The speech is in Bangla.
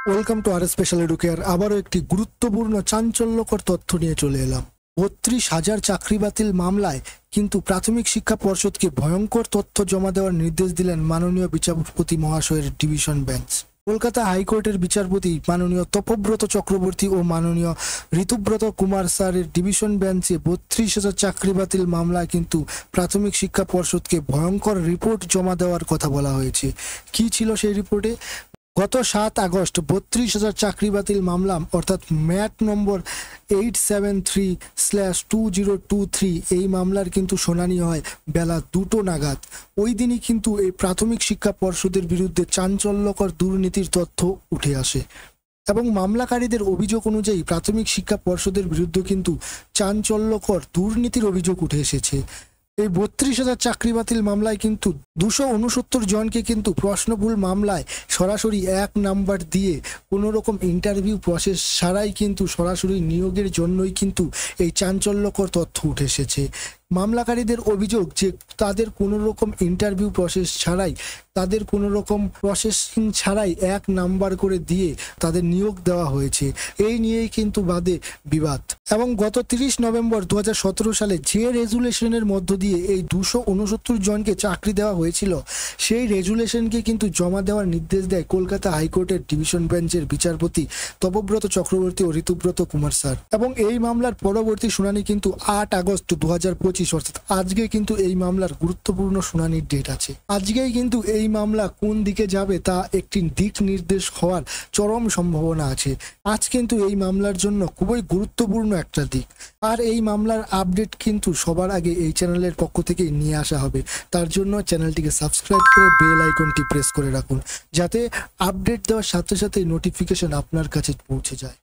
Welcome to our special educare. আবারও একটি গুরুত্বপূর্ণ চাঞ্চল্যকর তথ্য নিয়ে চলে এলাম। ৩২,০০০ চাকরি বাতিল মামলায় কিন্তু প্রাথমিক শিক্ষা পর্ষদকে ভয়ঙ্কর তথ্য জমা দেওয়ার নির্দেশ দিলেন মাননীয় বিচারপতি মহাশয়ের ডিভিশন বেঞ্চ। কলকাতা হাইকোর্টের বিচারপতি মাননীয় তপব্রত চক্রবর্তী ও মাননীয় ঋতুব্রত কুমার স্যারের ডিভিশন বেঞ্চে ৩২,০০০ চাকরি বাতিল মামলায় কিন্তু প্রাথমিক শিক্ষা পর্ষদকে ভয়ঙ্কর রিপোর্ট জমা দেওয়ার কথা বলা হয়েছে। কি ছিল সেই রিপোর্টে? গত ৭ আগস্ট ৩২,০০০ চাকরি বাতিল মামলা অর্থাৎ ম্যাট নম্বর 873/2023 এই মামলার কিন্তু শুনানি হয় বেলা ২টো নাগাদ। ওই দিনই কিন্তু এই প্রাথমিক শিক্ষা পর্ষদের বিরুদ্ধে চাঞ্চল্যকর দুর্নীতির তথ্য উঠে আসে এবং মামলাকারীদের অভিযোগ অনুযায়ী প্রাথমিক শিক্ষা পর্ষদের বিরুদ্ধে কিন্তু চাঞ্চল্যকর দুর্নীতির অভিযোগ উঠে এসেছে। এই ৩২,০০০ চাকরি বাতিল মামলায় কিন্তু ২৬৯ জনকে কিন্তু প্রশ্নভুল মামলায় সরাসরি ১ নাম্বার দিয়ে কোনো রকম ইন্টারভিউ প্রসেস ছাড়াই কিন্তু সরাসরি নিয়োগের জন্যই কিন্তু এই চাঞ্চল্যকর তথ্য উঠে এসেছে। মামলাকারীদের অভিযোগ যে তাদের কোনো রকম ইন্টারভিউ প্রসেস ছাড়াই, তাদের কোনো রকম প্রসেসিং ছাড়াই ১ নাম্বার করে দিয়ে তাদের নিয়োগ দেওয়া হয়েছে। এই নিয়েই কিন্তু বাদে বিবাদ এবং গত ৩০ নভেম্বর ২০১৭ সালে যে রেজুলেশনের মধ্য দিয়ে এই ২৬৯ জনকে চাকরি দেওয়া হয়েছিল সেই রেজুলেশনকে কিন্তু জমা দেওয়ার নির্দেশ দেয় কলকাতা হাইকোর্টের ডিভিশন বেঞ্চের বিচারপতি তপব্রত চক্রবর্তী ও ঋতুব্রত কুমার স্যার। এবং এই মামলার পরবর্তী শুনানি কিন্তু ৮ আগস্ট ২০২৫ অর্থাৎ আজকে কিন্তু এই মামলার গুরুত্বপূর্ণ শুনানির ডেট আছে। আজকেই কিন্তু এই মামলা কোন দিকে যাবে তা একটি দিক নির্দেশ হওয়ার চরম সম্ভাবনা আছে। আজ কিন্তু এই মামলার জন্য খুবই গুরুত্বপূর্ণ একটা দিক। আর এই মামলার আপডেট কিন্তু সবার আগে এই চ্যানেলের পক্ষ থেকে নিয়ে আসা হবে। তার জন্য চ্যানেলটিকে সাবস্ক্রাইব করে বেল আইকনটি প্রেস করে রাখুন, যাতে আপডেট দেওয়ার সাথে সাথে নোটিফিকেশন আপনার কাছে পৌঁছে যায়।